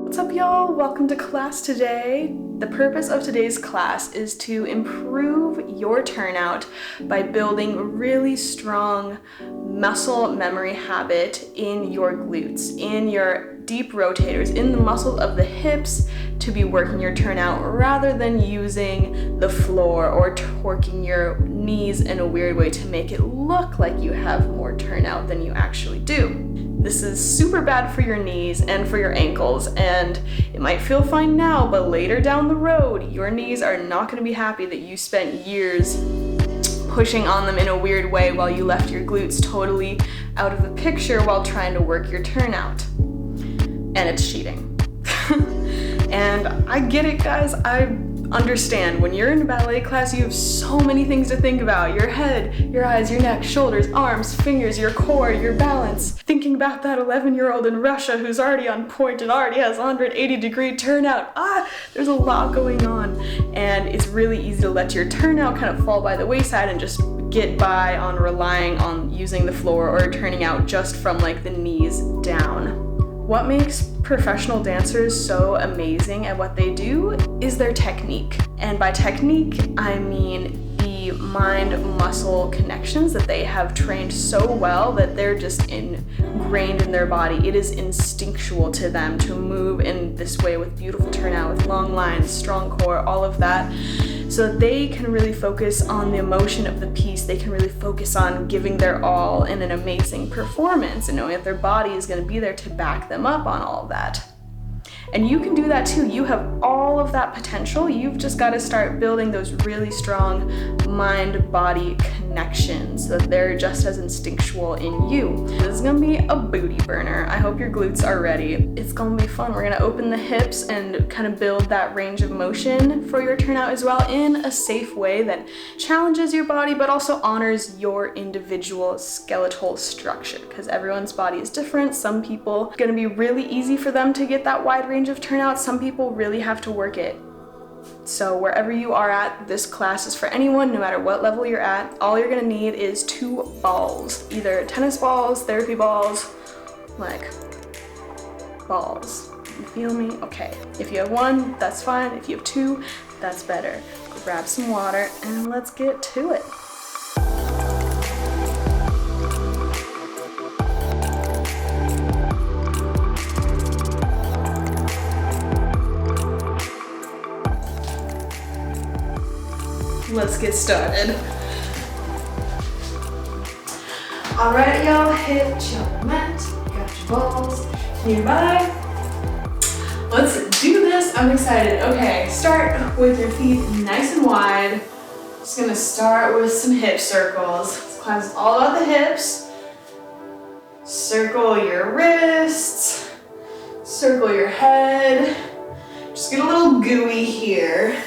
What's up, y'all? Welcome to class today. The purpose of today's class is to improve your turnout by building really strong muscle memory habit in your glutes, in your deep rotators, in the muscles of the hips to be working your turnout rather than using the floor or torquing your knees in a weird way to make it look like you have more turnout than you actually do. This is super bad for your knees and for your ankles, and it might feel fine now, but later down the road, your knees are not going to be happy that you spent years pushing on them in a weird way while you left your glutes totally out of the picture while trying to work your turnout. And it's cheating. And I get it, guys. I understand. When you're in a ballet class, you have so many things to think about. Your head, your eyes, your neck, shoulders, arms, fingers, your core, your balance. Thinking about that 11-year-old in Russia who's already on point and already has 180-degree turnout. There's a lot going on. And it's really easy to let your turnout kind of fall by the wayside and just get by on relying on using the floor or turning out just from like the knees down. What makes professional dancers so amazing at what they do is their technique. And by technique, I mean the mind-muscle connections that they have trained so well that they're just ingrained in their body. It is instinctual to them to move in this way with beautiful turnout, with long lines, strong core, all of that. So that they can really focus on the emotion of the piece. They can really focus on giving their all in an amazing performance and knowing that their body is going to be there to back them up on all of that. And you can do that too. You have all of that potential. You've just got to start building those really strong mind-body connections so that they're just as instinctual in you. This is gonna be a booty burner. I hope your glutes are ready. It's gonna be fun. We're gonna open the hips and kind of build that range of motion for your turnout as well in a safe way that challenges your body but also honors your individual skeletal structure, because everyone's body is different. Some people, it's gonna be really easy for them to get that wide range of turnout. Some people really have to work it. So wherever you are at, this class is for anyone, no matter what level you're at. All you're gonna need is 2 balls, either tennis balls, therapy balls, like balls. You feel me? Okay. If you have 1, that's fine. If you have 2, that's better. Grab some water and let's get to it. Let's get started. All right, y'all, hit your mat. Got your balls nearby. Let's do this. I'm excited. Okay, start with your feet nice and wide. Just gonna start with some hip circles. This class is all about the hips. Circle your wrists. Circle your head. Just get a little gooey here.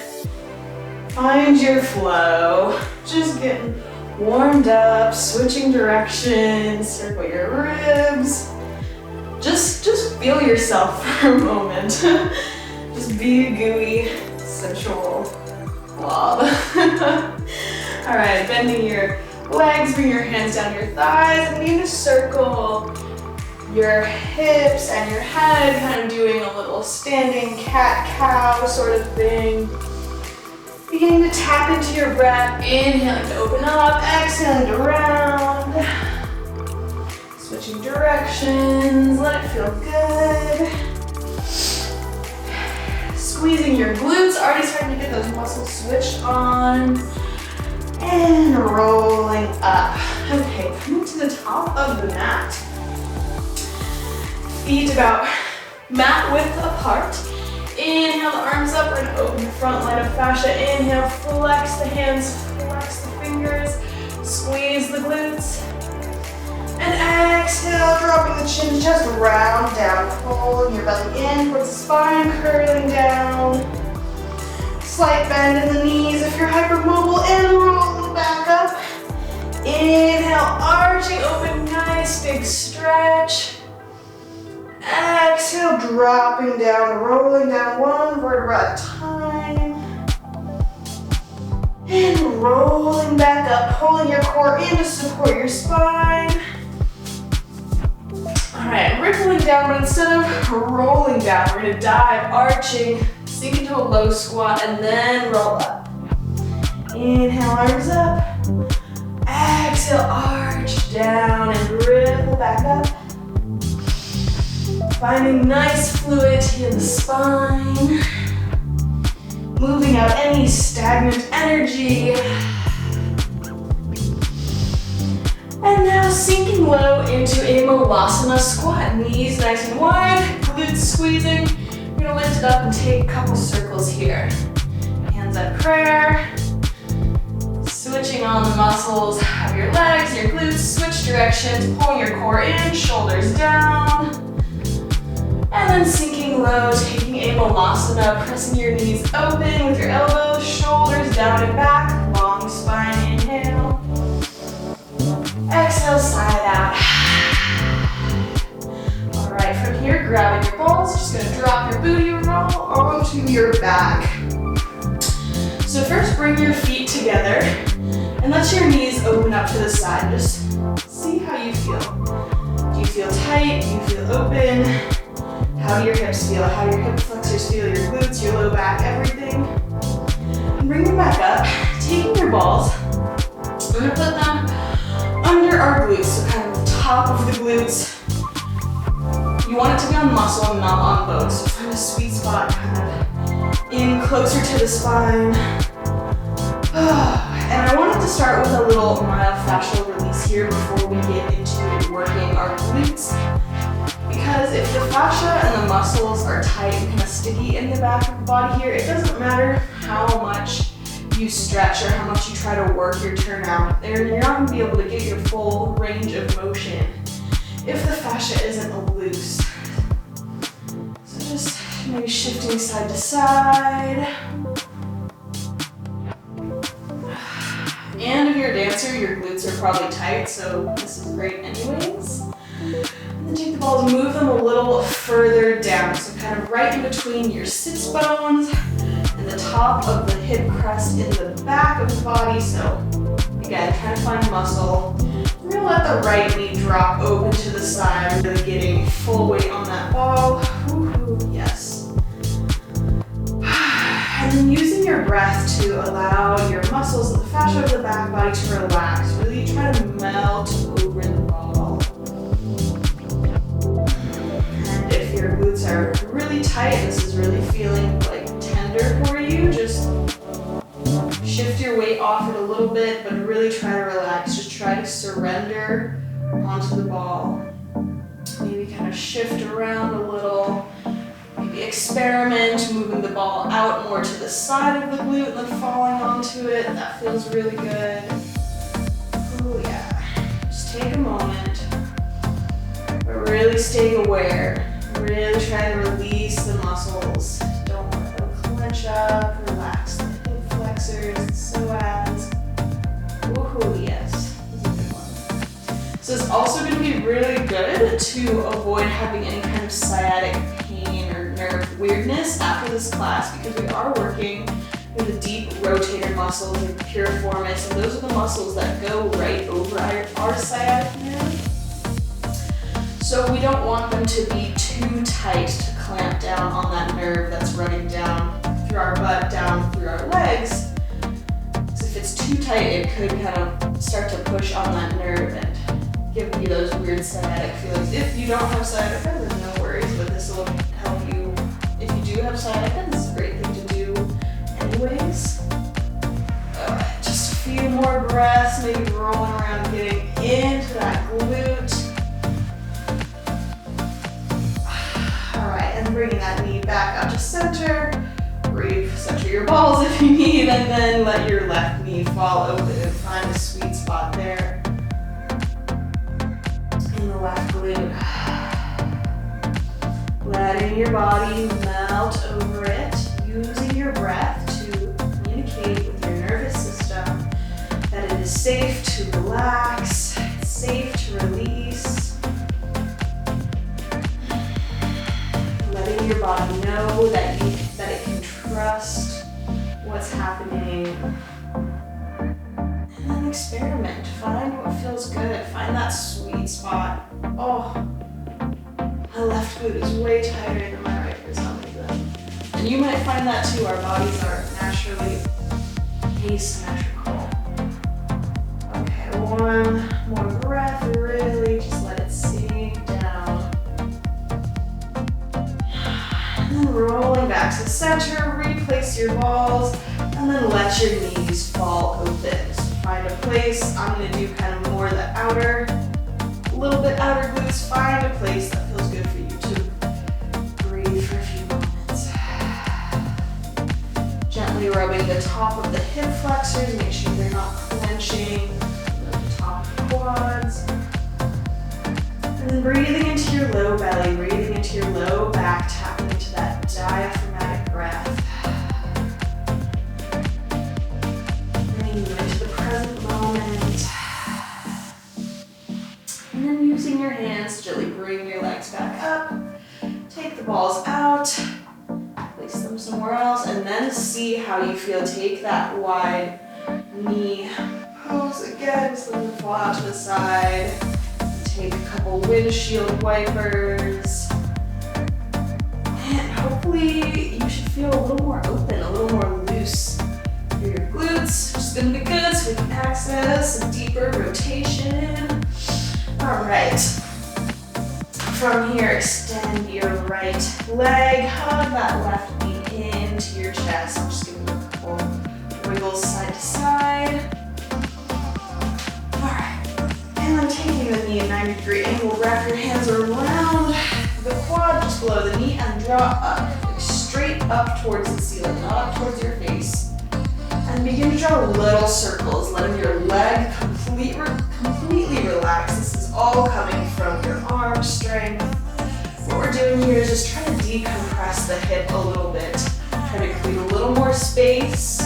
Find your flow, just getting warmed up, switching directions, circle your ribs. Just feel yourself for a moment. Just be a gooey, sensual blob. All right, bending your legs, bring your hands down your thighs, and begin to circle your hips and your head, kind of doing a little standing cat-cow sort of thing. Beginning to tap into your breath, inhaling to open up, exhaling to round. Switching directions, let it feel good. Squeezing your glutes, already starting to get those muscles switched on. And rolling up. Okay, coming to the top of the mat. Feet about mat width apart. Inhale the arms up, we're gonna open the front line of fascia. Inhale, flex the hands, flex the fingers, squeeze the glutes. And exhale, dropping the chin to chest, round down, pulling your belly in towards the spine, curling down. Slight bend in the knees if you're hypermobile, and rolling back up. Inhale, arching, open, nice big stretch. Exhale, dropping down, rolling down one vertebra at a time. And rolling back up, pulling your core in to support your spine. All right, I'm rippling down, but instead of rolling down, we're gonna dive, arching, sink into a low squat, and then roll up. Inhale, arms up. Exhale, arch down and ripple back up. Finding nice fluidity in the spine. Moving out any stagnant energy. And now sinking low into a Myofascial squat. Knees nice and wide, glutes squeezing. You're gonna lift it up and take a couple circles here. Hands at prayer. Switching on the muscles of your legs, your glutes. Switch directions, pulling your core in, shoulders down. And then sinking low, taking a Myofascial, pressing your knees open with your elbows, shoulders down and back, long spine, inhale. Exhale, side out. All right, from here, grabbing your balls, just gonna drop your booty roll onto your back. So first, bring your feet together and let your knees open up to the side. Just see how you feel. Do you feel tight? Do you feel open? How do your hips feel? How do your hip flexors feel? Your glutes, your low back, everything. And bring them back up, taking your balls. We're gonna put them under our glutes, so kind of the top of the glutes. You want it to be on muscle and not on bone, so find a sweet spot, kind of in closer to the spine. And I wanted to start with a little myofascial release here before we get into working our glutes. Because if the fascia and the muscles are tight and kind of sticky in the back of the body here, it doesn't matter how much you stretch or how much you try to work your turnout there, you're not going to be able to get your full range of motion if the fascia isn't loose. So just maybe shifting side to side. And if you're a dancer, your glutes are probably tight, so this is great anyways. And then take the balls, move them a little further down, so kind of right in between your sits bones and the top of the hip crest in the back of the body. So again, trying to find muscle. We're gonna let the right knee drop open to the side, really getting full weight on that ball. Woo-hoo, yes. And then using your breath to allow your muscles and the fascia of the back body to relax. Really try to melt over the ball. And if your glutes are really tight, this is really feeling like tender for you, just shift your weight off it a little bit, but really try to relax. Just try to surrender onto the ball. Maybe kind of shift around a little. Maybe experiment moving the ball out more to the side of the glute and then falling onto it. That feels really good. Oh yeah. Just take a moment. But really staying aware. Really try to release the muscles. Don't let them clench up. Relax the hip flexors and psoas. Woohoo, yes. This is a good one. So it's also going to be really good to avoid having any kind of sciatic pain or nerve weirdness after this class, because we are working with the deep rotator muscles and piriformis, and those are the muscles that go right over our sciatic nerve. So we don't want them to be too tight to clamp down on that nerve that's running down through our butt, down through our legs. So if it's too tight, it could kind of start to push on that nerve and give you those weird sciatic feelings. If you don't have sciatica, then no worries, but this will help you. If you do have sciatica, this is a great thing to do anyways. Just a few more breaths, maybe rolling around, getting into that glute. Alright, and bringing that knee back up to center. Center your balls if you need, and then let your left knee fall open and find a sweet spot there in the left glute. Letting your body melt over it, using your breath to communicate with your nervous system that it is safe to relax, it's safe to release. Letting your body know that it can trust what's happening. And then experiment. Find what feels good. Find that sweet spot. Oh, My left glute is way tighter than my right for some reason. And you might find that too. Our bodies are naturally asymmetrical. Okay, one more breath. Really just let it sink down. And then rolling back to center, replace your balls, and then let your knees fall open. So find a place. I'm gonna do kind of more the outer, a little bit outer glutes. Find a place that feels good for you to breathe for a few moments. Gently rubbing the top of the hip flexors, make sure they're not clenching. The top of the quads. And then breathing into your low belly, breathing into your low back, tapping into that diaphragmatic breath. Bringing you into the present moment. And then using your hands to gently bring your legs back up. Take the balls out. Place them somewhere else. And then see how you feel. Take that wide knee pose again. Just let them fall out to the side. Take a couple windshield wipers. And hopefully you should feel a little more open, a little more loose for your glutes, which is gonna be good so we can access a deeper rotation. All right. From here, extend your right leg, hug that left knee into your chest. Just give it a couple wiggles side to side. And then taking the knee at 90-degree angle, wrap your hands around the quad just below the knee and draw up, like straight up towards the ceiling, not up towards your face. And begin to draw little circles, letting your leg completely relax. This is all coming from your arm strength. What we're doing here is just try to decompress the hip a little bit. Try to create a little more space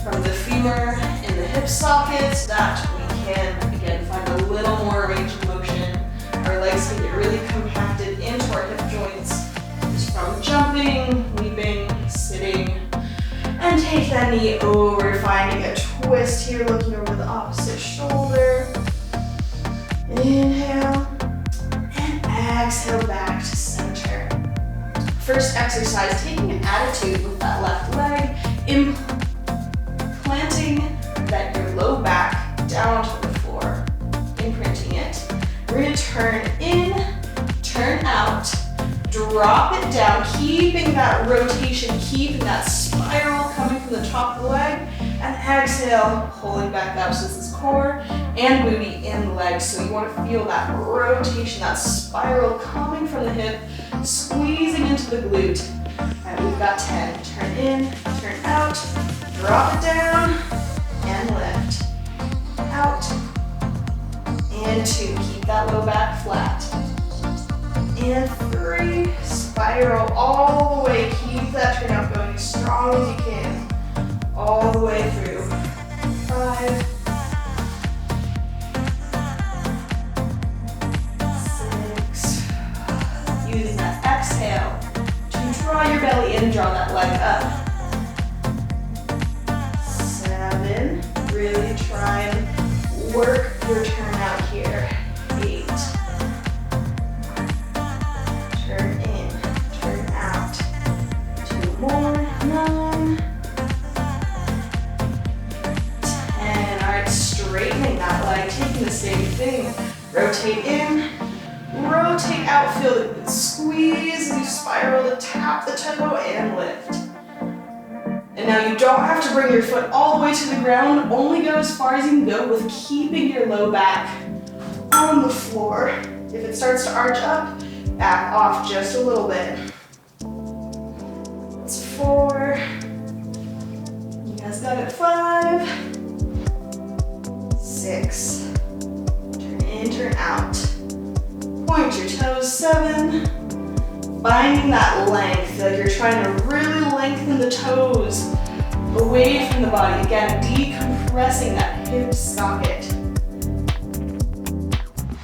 from the femur and the hip socket so that we can, again, find a little more range of motion. Our legs can get really compacted into our hip joints just from jumping, leaping, sitting. And take that knee over, finding a twist here, looking over the opposite shoulder. Inhale, and exhale back to center. First exercise, taking an attitude with that left leg, planting that your low back down to the floor, imprinting it. We're gonna turn in, turn out, drop it down, keeping that rotation, keeping that spiral coming from the top of the leg, and exhale, pulling back up. So this is core and booty in the leg. So you want to feel that rotation, that spiral coming from the hip, squeezing into the glute. And we've got 10. Turn in, turn out, drop it down, and lift. Out, and 2. Keep that low back flat. And 3, spiral all the way. Keep that turnout going as strong as you can. All the way through. 5, 6. Using that exhale to draw your belly in, draw that leg up. 7. Really try and work your turnout here. 8. Turn in, turn out. 2 more. 9. 10. All right, straightening that leg, taking the same thing. Rotate in, rotate out, feel the squeeze, and you spiral to tap the toe and lift. And now you don't have to bring your foot all the way to the ground, only go as far as you can go with keeping your low back on the floor. If it starts to arch up, back off just a little bit. It's 4. You guys got it. 5, 6. Turn in, turn out. Point your toes. 7. Finding that length, feel like you're trying to really lengthen the toes away from the body. Again, decompressing that hip socket.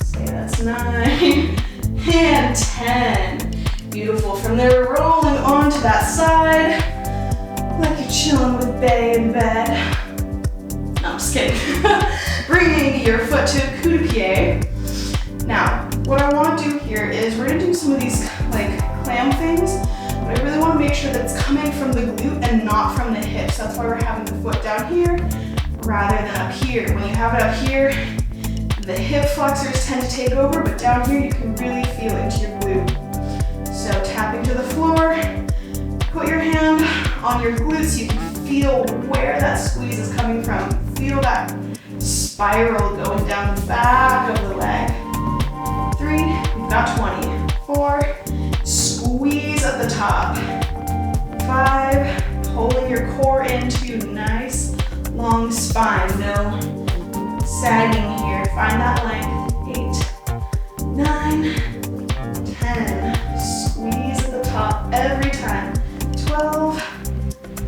Say that's 9 and 10. Beautiful. From there, rolling onto that side, like you're chilling with Bay in bed. No, I'm just kidding. Bringing your foot to a coup de pied. Now, what I want to do here here is we're gonna do some of these like clam things, but I really wanna make sure that it's coming from the glute and not from the hips. That's why we're having the foot down here rather than up here. When you have it up here, the hip flexors tend to take over, but down here you can really feel it into your glute. So tapping to the floor, put your hand on your glutes so you can feel where that squeeze is coming from. Feel that spiral going down the back of the leg. 3, you've got 20. 4, squeeze at the top. 5, pulling your core into nice long spine. No sagging here. Find that length. 8, 9, 10. Squeeze at the top every time. 12,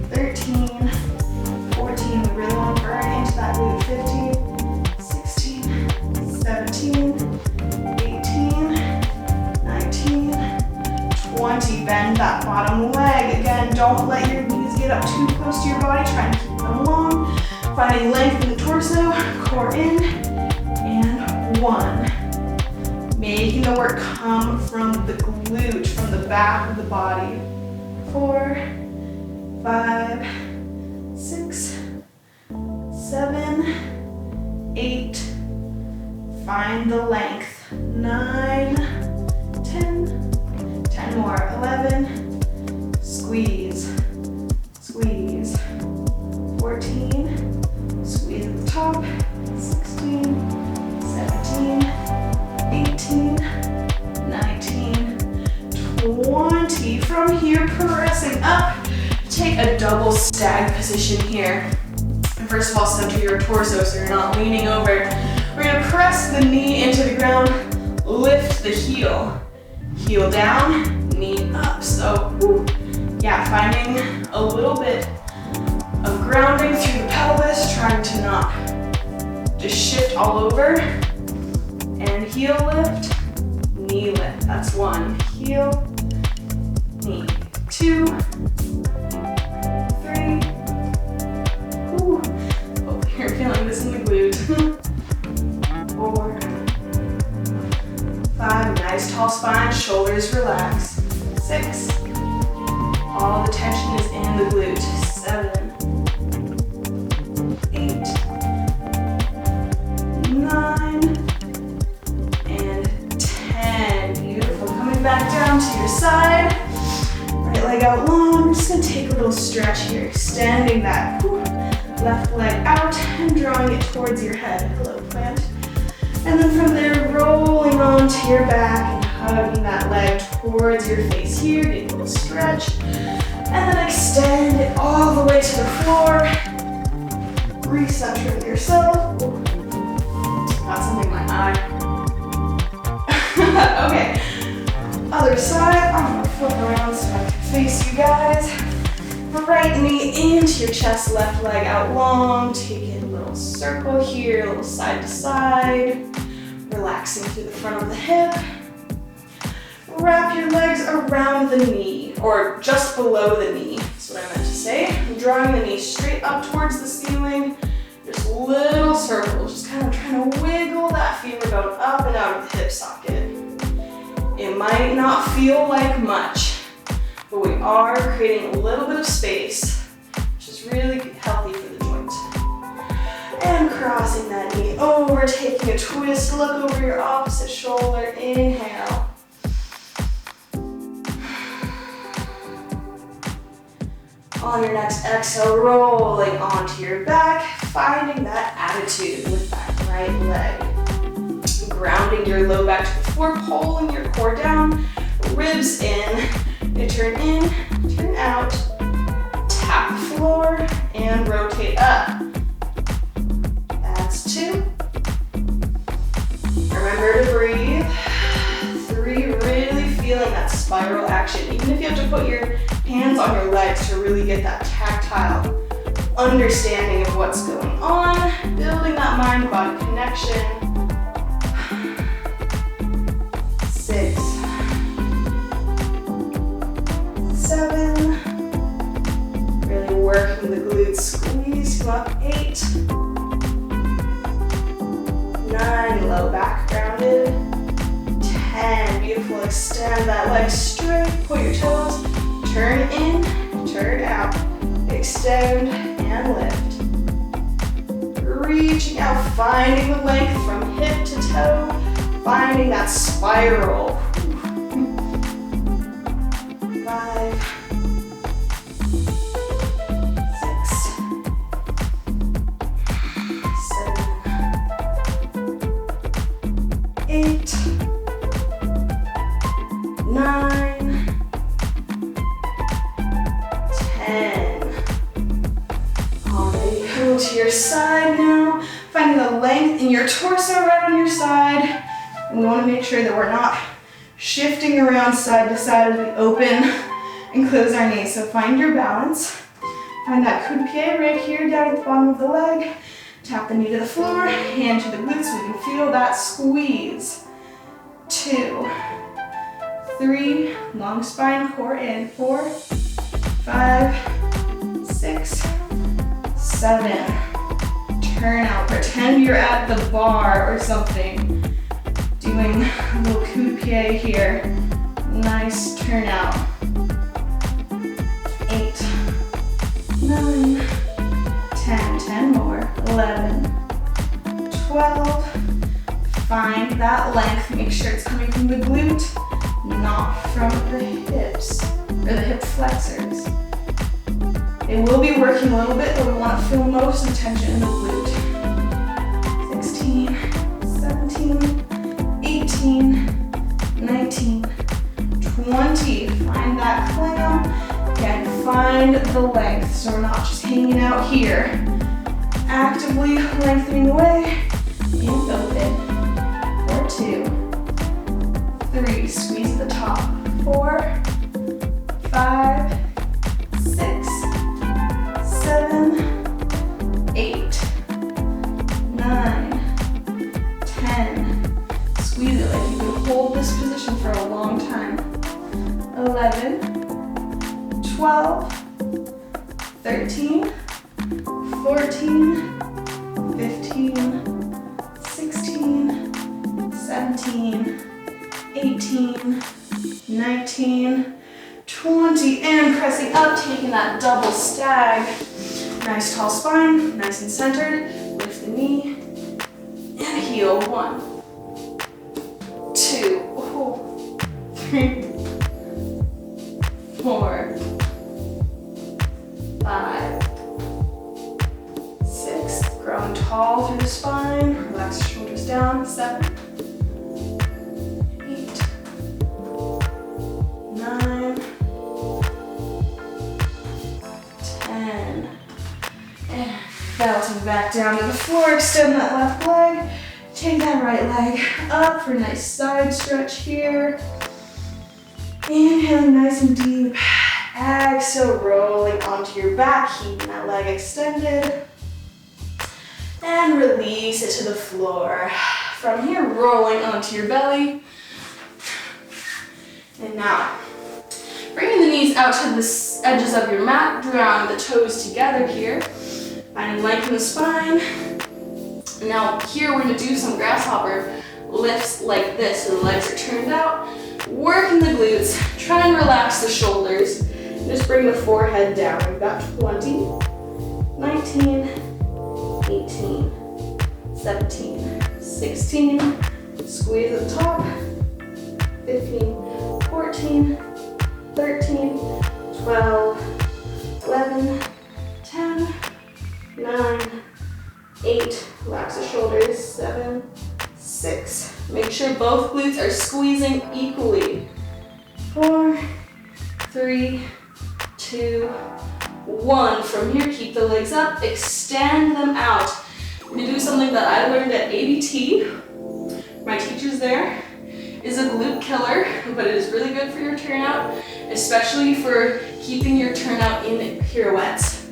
13, 14. We really want to burn into that glute. 15, 16, 17, 18, 19, 20. Bend that bottom leg. Again, don't let your knees get up too close to your body. Try and keep them long. Finding length in the torso, core in, and 1. Making the work come from the glute, from the back of the body. 4, 5, 6, 7, 8. Find the length. 9, 10. 10 more. 11. Squeeze. Squeeze. 14. Squeeze at the top. 16. 17. 18. 19. 20. From here, pressing up. Take a double stag position here. And first of all, center your torso so you're not leaning over. We're gonna press the knee into the ground, lift the heel. Heel down, knee up. So, yeah, finding a little bit of grounding through the pelvis, trying to not just shift all over. And heel lift, knee lift. That's 1. Heel, knee. 2, 3. Hope you're feeling this in the glute. 4, 5. Nice tall spine, shoulders relax. 6. All the tension is in the glute. 7, 8, 9, and 10. Beautiful. Coming back down to your side. Right leg out long. We're just going to take a little stretch here. Extending that left leg out and drawing it towards your head. Hello, plant. And then from there, rolling onto your back and hugging that leg towards your face here. Get a little stretch. And then extend it all the way to the floor. Recentering yourself. Got something in my eye. Okay. Other side. I'm gonna flip around so I can face you guys. Right knee into your chest, left leg out long. Taking a little circle here, a little side to side. Relaxing through the front of the hip. Wrap your legs around the knee, or just below the knee. That's what I meant to say. I'm drawing the knee straight up towards the ceiling. Just little circles, just kind of trying to wiggle that femur bone up and out of the hip socket. It might not feel like much, but we are creating a little bit of space, which is really healthy for the joint. And crossing that knee over, taking a twist, look over your opposite shoulder, inhale. On your next exhale, rolling onto your back, finding that attitude with that right leg. Grounding your low back to the floor, pulling your core down, ribs in. You turn in, turn out, tap the floor, and rotate up. That's 2. Remember to breathe. 3, really feeling that spiral action. Even if you have to put your hands on your legs to really get that tactile understanding of what's going on, building that mind-body connection. 6, 7, really working the glutes, squeeze you up. 8, 9, low back grounded. 10, beautiful. extend that leg straight, point your toes, turn in, turn out, extend and lift. Reaching out, finding the length from hip to toe, finding that spiral. 5, 6, 7, 8, 9, 10. Alright, come to your side now. Finding the length in your torso right on your side. And we want to make sure that we're not shifting around side to side as we open and close our knees. So find your balance. Find that cultivate right here down at the bottom of the leg. Tap the knee to the floor, hand to the glutes. We can feel that squeeze. 2, 3, long spine, core in. 4, 5, 6, 7. Turn out. Pretend you're at the bar or something. Doing a little cultivate here. Nice turn out. 8, 9, 10. 10 more. 11, 12. Find that length. Make sure it's coming from the glute, not from the hips or the hip flexors. It will be working a little bit, but we want to feel most of the tension in the glute. 16, 17, 18, 19, 20. Find that clam. Again, find the length so we're not just hanging out here. Actively lengthening away and open. 4, 2, 3. Squeeze at the top. 4, 5, 6, 7, 8, 9, 10. Squeeze it like you can hold this position for a long time. 11, 12, 13, 14, 15, 16, 17, 18, 19, 20, and pressing up, taking that double stag. Nice tall spine, nice and centered. Lift the knee and heel. 1, 2, 3, 4, 5, 6. Growing tall through the spine. Relax your shoulders down. 7, 8, 9, 10. And bouncing back down to the floor. Extend that left leg. Take that right leg up for a nice side stretch here. Inhaling nice and deep. Exhale, rolling onto your back, keeping that leg extended. And release it to the floor. From here, rolling onto your belly. And now, bringing the knees out to the edges of your mat, drawing the toes together here. Finding length in the spine. And now here we're going to do some grasshopper lifts like this. So the legs are turned out. Working the glutes. Try and relax the shoulders. Just bring the forehead down. We've got 20, 19, 18, 17, 16. Squeeze at the top. 15, 14, 13, 12, 11, 10, 9, 8. Relax the shoulders. 7, 6. Make sure both glutes are squeezing equally. 4, 3, 2, 1. From here, keep the legs up, extend them out. We're gonna do something that I learned at ABT. My teacher's there. Is a glute killer, but it is really good for your turnout, especially for keeping your turnout in pirouettes.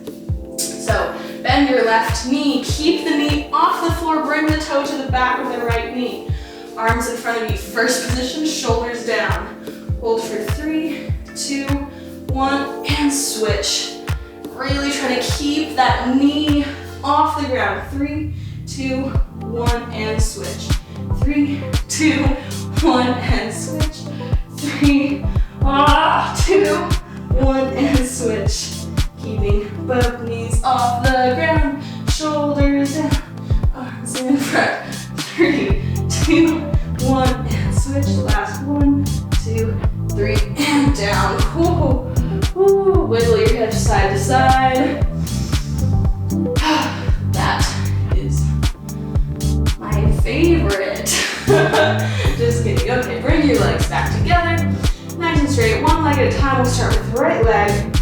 So bend your left knee, keep the knee off the floor, bring the toe to the back of the right knee. Arms in front of you, first position, shoulders down. Hold for 3, 2, 1, and switch. Really try to keep that knee off the ground. 3, 2, 1, and switch. 3, 2, 1, and switch. 3, 2, 1, and switch. Keeping both knees off the ground, shoulders down, arms in front. 3, 2, 1, and switch. Last 1, 2, 3, and down. Woo. Woo. Wiggle your hips side to side. That is my favorite. Just kidding. Okay, bring your legs back together. Nice and straight, one leg at a time. We'll start with the right leg.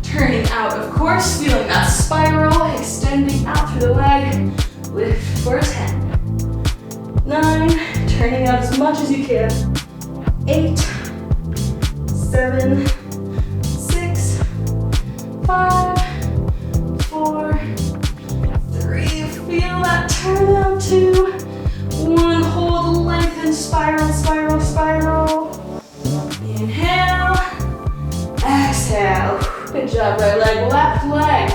Turning out, of course, feeling that spiral, extending out through the leg. Lift for 10. 9, turning out as much as you can. 8, 7, 6, 5, 4, 3. Feel that turn out. 2, 1. Hold, lengthen, spiral, spiral, spiral. Inhale. Exhale. Good job, right leg, left leg.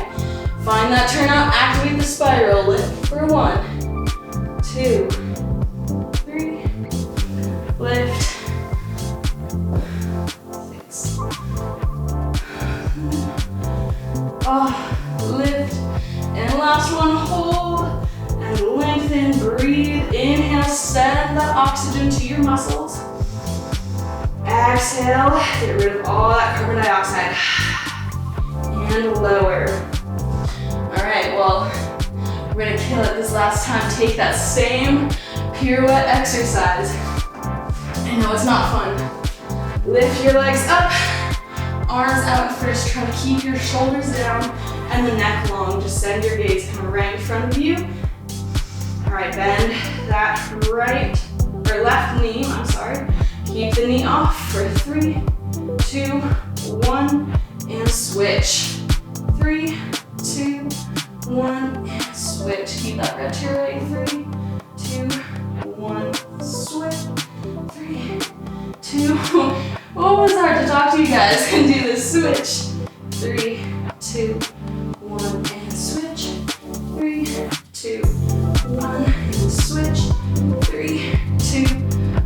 Find that turnout, activate the spiral. Lift for 1, 2, 3. Lift. 6. Lift. And last one, hold. And lengthen, breathe. Inhale, send that oxygen to your muscles. Exhale, get rid of all that carbon dioxide. And lower. All right, well, we're gonna kill it this last time. Take that same pirouette exercise. I know it's not fun. Lift your legs up, arms out first. Try to keep your shoulders down and the neck long. Just send your gaze kind of right in front of you. All right, bend that left knee, I'm sorry. Keep the knee off for 3, 2, 1, and switch. 3, 2, 1, and switch. Keep that red to your right. 3, 2, 1, switch. 3, 2. Oh, it's hard to talk to you guys and do this switch. 3, 2, 1, and switch. 3, 2, 1, and switch. 3, 2,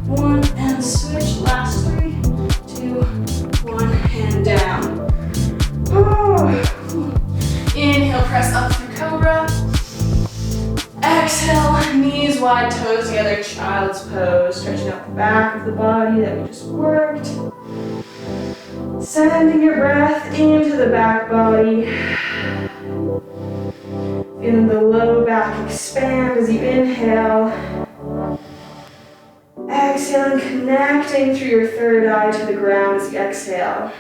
1, and switch. Last 3, 2, 1, and down. Inhale, press up through cobra. Exhale, knees wide, toes together, child's pose. Stretching out the back of the body that we just worked. Sending your breath into the back body. Feeling the low back expand as you inhale. Exhaling, connecting through your third eye to the ground as you exhale.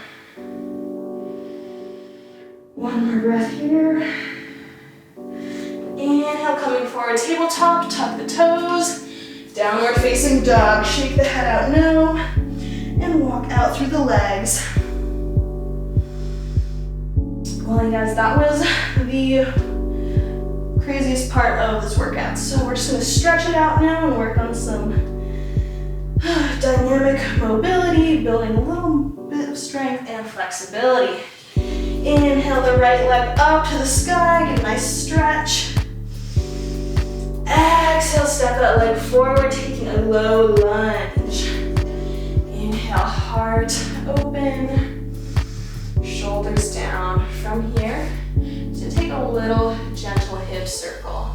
One more breath here. Inhale, coming forward, tabletop, tuck the toes. Downward facing dog, shake the head out no. And walk out through the legs. Well, you guys, that was the craziest part of this workout. So we're just gonna stretch it out now and work on some dynamic mobility, building a little bit of strength and flexibility. Inhale the right leg up to the sky, get a nice stretch. Exhale, step that leg forward, taking a low lunge. Inhale, heart open, shoulders down. From here, to take a little gentle hip circle.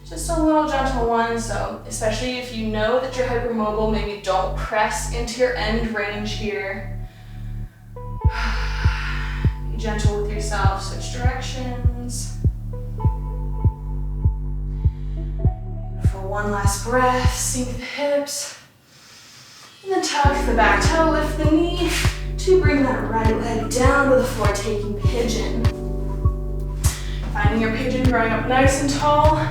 Just a little gentle one, so especially if you know that you're hypermobile, maybe don't press into your end range here. Be gentle with yourself, switch directions. For one last breath, sink the hips. And then tuck the back toe, lift the knee to bring that right leg down to the floor, taking pigeon. Finding your pigeon, growing up nice and tall.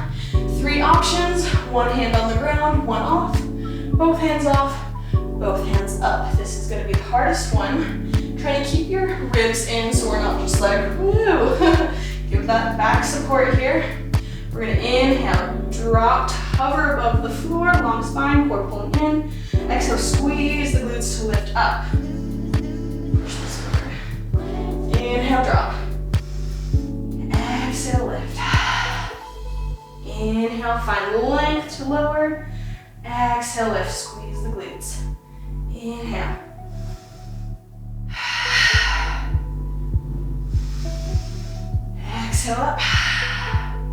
3 options, one hand on the ground, one off, both hands off, both hands up. This is gonna be the hardest one. Try to keep your ribs in so we're not just like, woo. Give that back support here. We're gonna inhale, drop, hover above the floor, long spine, core pulling in. Exhale, squeeze the glutes to lift up. Push this forward. Inhale, drop. Exhale, lift. Inhale, find length to lower. Exhale, lift, squeeze the glutes. Exhale up.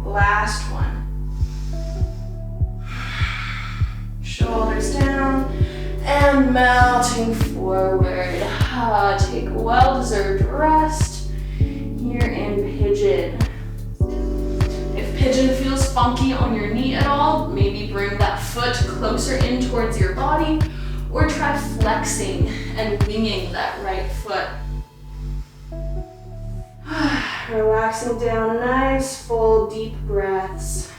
Last one. Shoulders down and melting forward. Take a well-deserved rest here in pigeon. If pigeon feels funky on your knee at all, maybe bring that foot closer in towards your body, or try flexing and winging that right foot. Relaxing down, nice full deep breaths.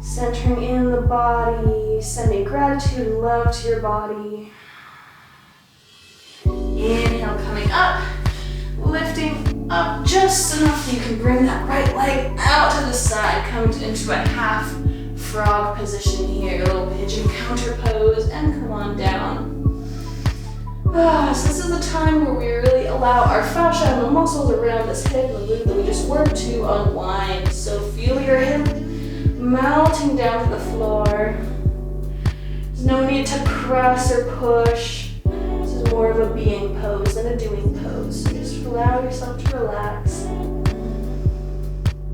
Centering in the body, sending gratitude and love to your body. Inhale, coming up, lifting up just enough you can bring that right leg out to the side, come into a half frog position here, a little pigeon counter pose, and come on down. So this is the time where we really allow our fascia and the muscles around this hip and glute that we just work to unwind. So feel your hip melting down to the floor. There's no need to press or push. This is more of a being pose than a doing pose. So just allow yourself to relax.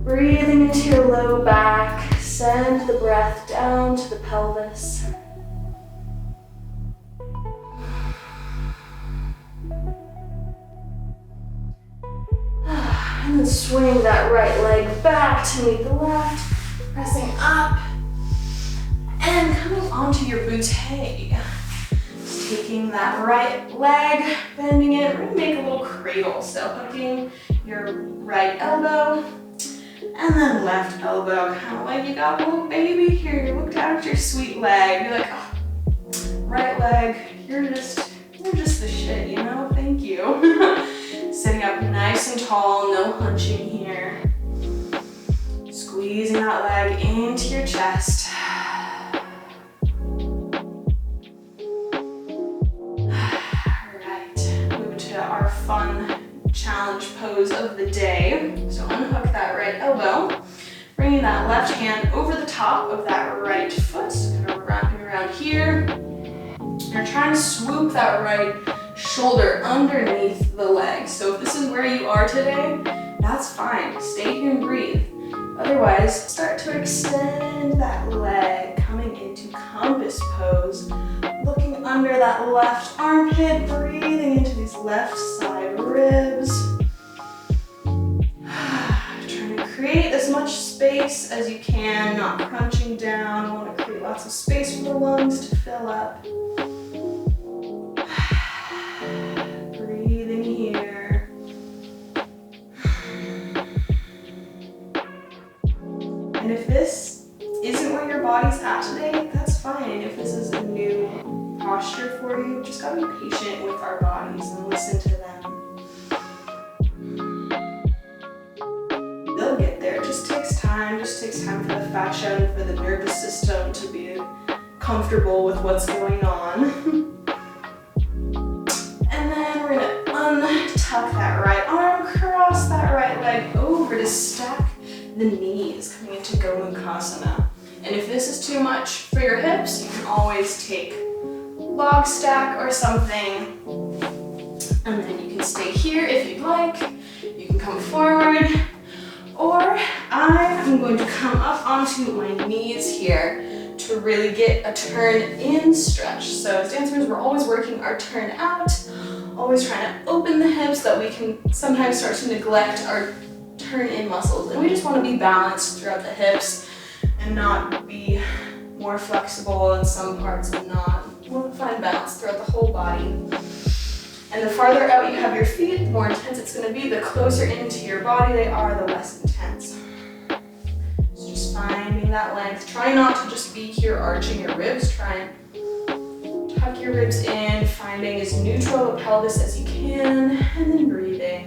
Breathing into your low back, send the breath down to the pelvis. And then swing that right leg back to meet the left. Pressing up and coming onto your bootay. Just taking that right leg, bending it. We're gonna make a little cradle. So hooking your right elbow and then left elbow. Kind of like you got a little baby here. You look down at your sweet leg. You're like, oh, right leg, you're just the shit, you know? Thank you. Sitting up nice and tall, no hunching here. Squeezing that leg into your chest. Alright, move to our fun challenge pose of the day. So unhook that right elbow, bringing that left hand over the top of that right foot, kind of wrapping around here. You're trying to swoop that right shoulder underneath the leg. So if this is where you are today, that's fine. Stay here and breathe. Otherwise, start to extend that leg, coming into compass pose, looking under that left armpit, breathing into these left side ribs. Trying to create as much space as you can, not crunching down. You want to create lots of space for the lungs to fill up. Breathing here. And if this isn't where your body's at today, that's fine. If this is a new posture for you, just gotta be patient with our bodies and listen to them. They'll get there. It just takes time. It just takes time for the fascia and for the nervous system to be comfortable with what's going on. And then we're gonna untuck that right arm, cross that right leg over to stack the knees, coming into go-kasana. And if this is too much for your hips, you can always take log stack or something. And then you can stay here if you'd like. You can come forward. Or I'm going to come up onto my knees here to really get a turn in stretch. So as dancers, we're always working our turn out, always trying to open the hips that we can sometimes start to neglect our turn in muscles, and we just want to be balanced throughout the hips and not be more flexible in some parts and not. We want to find balance throughout the whole body. And the farther out you have your feet, the more intense it's going to be. The closer into your body they are, the less intense. So just finding that length. Try not to just be here arching your ribs. Try and tuck your ribs in, finding as neutral a pelvis as you can, and then breathing.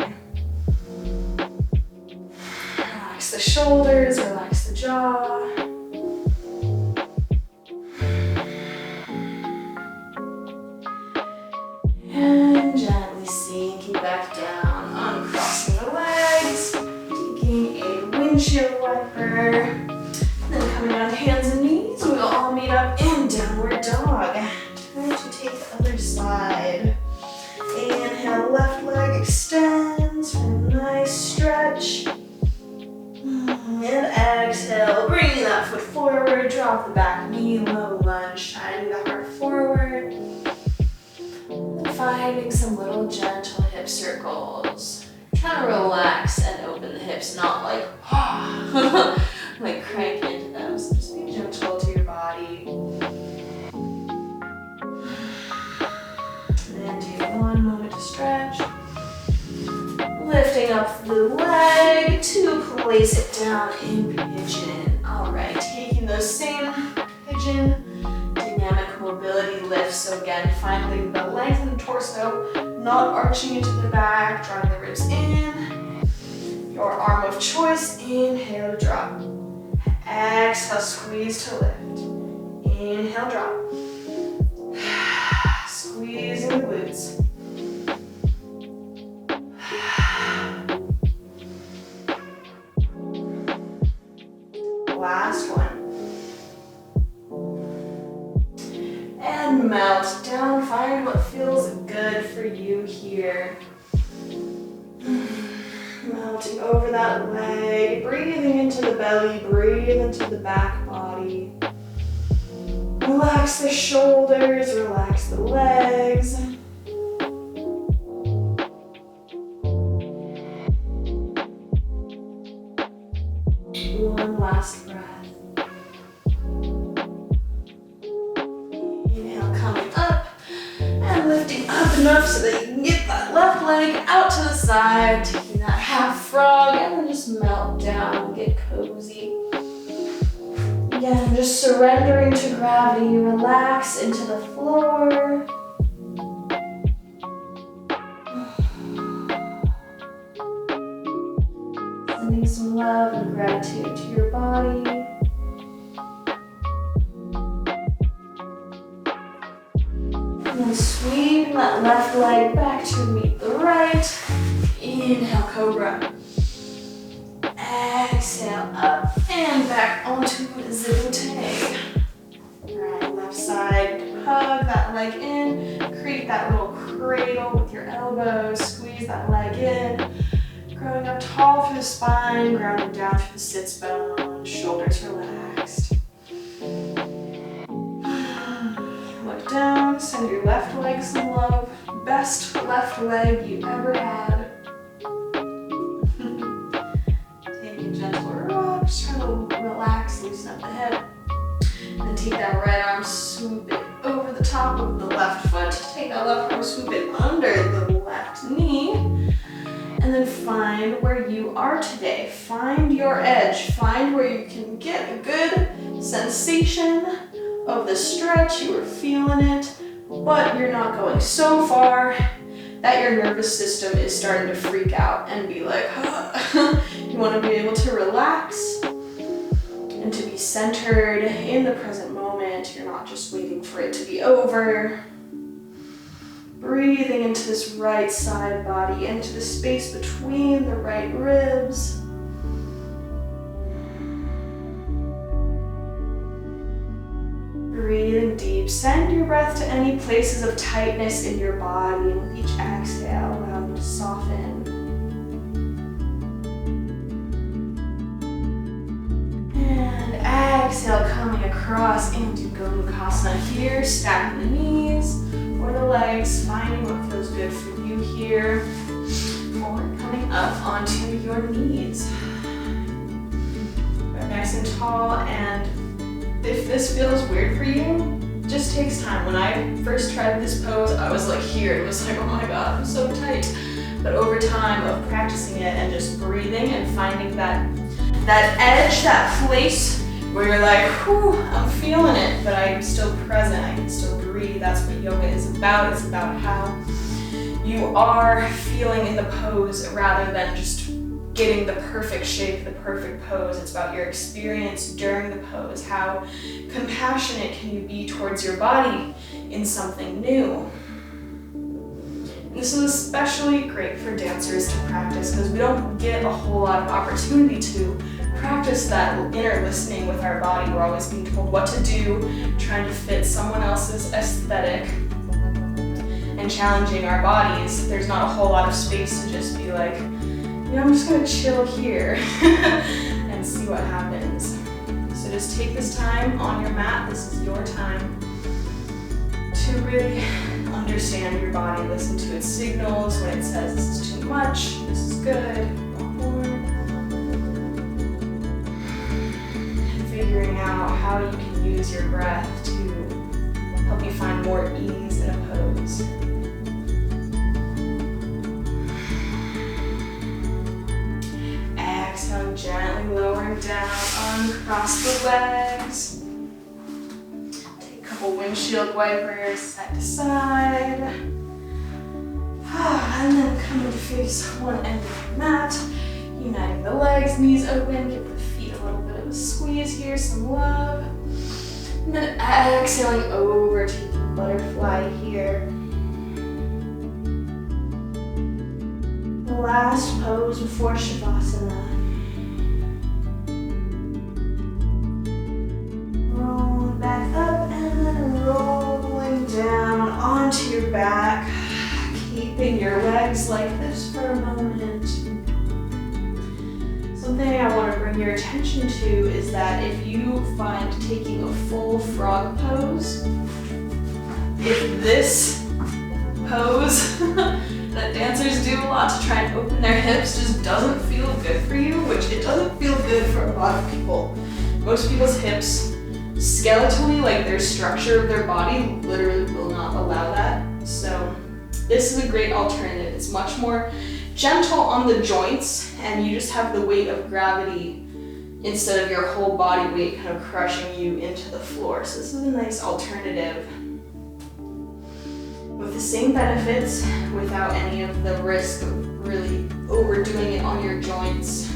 Relax the shoulders, relax the jaw. And gently sinking back down, uncrossing the legs, taking a windshield wiper, then coming down to hands and knees. We'll all meet up in downward dog. Try to take the other side. that knee, low lunge, shining the heart forward. And finding some little gentle hip circles. Trying to relax and open the hips, not like, like crank into them. So just be gentle to your body. And take one moment to stretch. Lifting up the leg to place it down in pigeon. All right, taking those same pigeon dynamic mobility lifts. So again, finding the length of the torso, not arching into the back, drawing the ribs in. Your arm of choice, inhale, drop. Exhale, squeeze to lift. Inhale, drop. Squeezing the glutes. Last one. And melt down. Find what feels good for you here. Melting over that leg. Breathing into the belly. Breathe into the back body. Relax the shoulders. Relax the legs. One last breath. Inhale, coming up and lifting up enough so that you can get that left leg out to the side, taking that half frog, and then just melt down, get cozy. Again, just surrendering to gravity, relax into the floor. Sending some love and gratitude to your body. And then sweeping that left leg back to meet the right. Inhale, cobra. Exhale, up and back onto Zibute. Alright, left side, hug that leg in. Create that little cradle with your elbows. Squeeze that leg in. Growing up tall through the spine, grounding down through the sits bone, shoulders relaxed. Look down, send your left leg some love. Best left leg you ever had. Take a gentle rock, try to relax, loosen up the hip. And then take that right arm, swoop it over the top of the left foot. Take that left arm, swoop it under the left knee. And then find where you are today. Find your edge. Find where you can get a good sensation of the stretch. You are feeling it, but you're not going so far that your nervous system is starting to freak out and be like, You want to be able to relax and to be centered in the present moment. You're not just waiting for it to be over. Breathing into this right side body, into the space between the right ribs. Breathing deep. Send your breath to any places of tightness in your body, and with each exhale, allow them to soften. And exhale, coming across into go-kasana here, stacking the knees or the legs, finding what feels good for you here, or coming up onto your knees. But nice and tall, and if this feels weird for you, just takes time. When I first tried this pose, I was like here, it was like, oh my god, I'm so tight. But over time of practicing it and just breathing and finding that edge, that place where you're like, whew, I'm feeling it, but I'm still present, I can still breathe. That's what yoga is about. It's about how you are feeling in the pose rather than just getting the perfect shape, the perfect pose. It's about your experience during the pose. How compassionate can you be towards your body in something new? And this is especially great for dancers to practice because we don't get a whole lot of opportunity to practice that inner listening with our body. We're always being told what to do, trying to fit someone else's aesthetic, and challenging our bodies. There's not a whole lot of space to just be like, I'm just gonna chill here and see what happens. So just take this time on your mat. This is your time to really understand your body, listen to its signals when it says this is too much, this is good, one more. And figuring out how you can use your breath to help you find more ease in a pose. Exhale, gently lowering down, uncross the legs. Take a couple windshield wipers side to side. And then come to face one end of the mat. Uniting the legs, knees open, give the feet a little bit of a squeeze here, some love. And then exhaling over, taking butterfly here. The last pose before Shavasana. Rolling back up and then rolling down onto your back. Keeping your legs like this for a moment. Something I want to bring your attention to is that if you find taking a full frog pose, if this pose that dancers do a lot to try and open their hips just doesn't feel good for you, which it doesn't feel good for a lot of people. Most people's hips, skeletally, like their structure of their body, literally will not allow that. So this is a great alternative. It's much more gentle on the joints and you just have the weight of gravity instead of your whole body weight kind of crushing you into the floor. So this is a nice alternative with the same benefits without any of the risk of really overdoing it on your joints.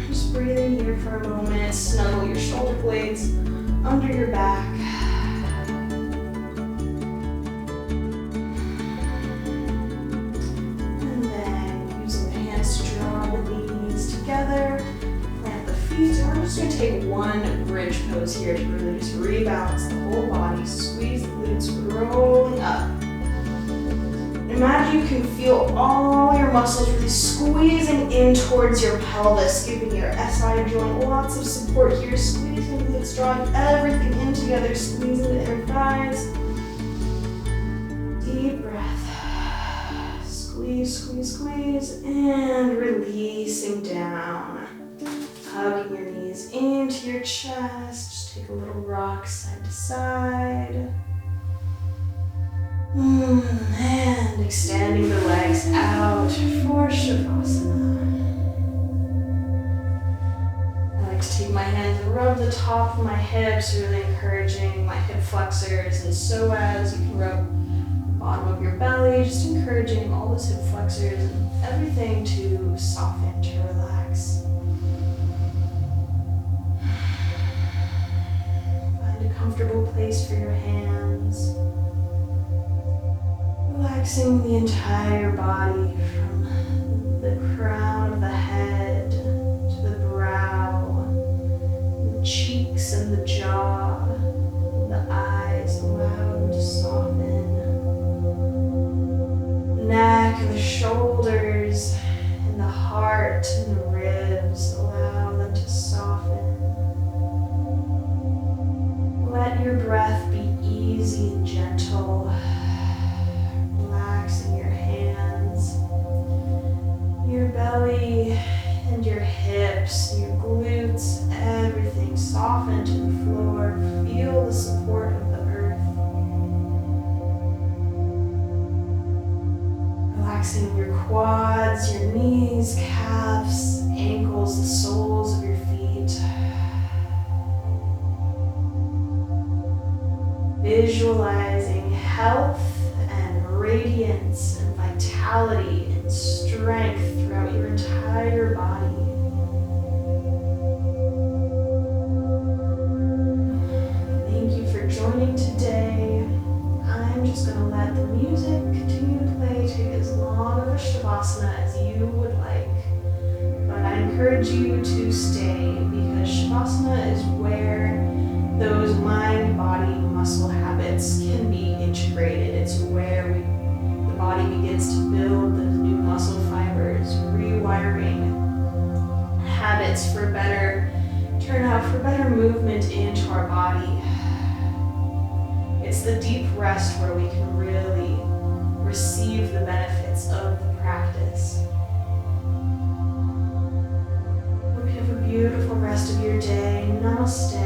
Just breathing here for a moment. Snuggle your shoulder blades under your back. Together, plant the feet, and we're just going to take one bridge pose here to really just rebalance the whole body, squeeze the glutes, rolling up. Imagine you can feel all your muscles really squeezing in towards your pelvis, giving your SI joint lots of support here, squeezing the glutes, drawing everything in together, squeezing the inner thighs. Deep breath. Squeeze, squeeze, squeeze, and releasing down. Hugging your knees into your chest. Just take a little rock side to side. And extending the legs out for Shavasana. I like to take my hands and rub the top of my hips, really encouraging my hip flexors and psoas. You can rub bottom of your belly, just encouraging all those hip flexors and everything to soften, to relax. Find a comfortable place for your hands. Relaxing the entire body from the crown of the head to the brow, the cheeks and the jaw, and the eyes, allow them to soften. Neck and the shoulders and the heart and the ribs, allow them to soften. Let your breath be easy and gentle, relaxing your hands, your belly and your hips, your glutes, everything soften to the floor. Feel the support of the earth. Relaxing your quads, your knees, calves, ankles, the soles of your feet. Visualizing health and radiance and vitality and strength throughout your entire body. Thank you for joining today. I'm just going to let the music continue to play. Take as long of a Shavasana as you would like. But I encourage you to stay because Shavasana is where those mind-body muscle habits can be integrated. It's where the body begins to build those new muscle fibers, rewiring It's for better turnout, for better movement into our body. It's the deep rest where we can really receive the benefits of the practice. Hope you have a beautiful rest of your day. Namaste.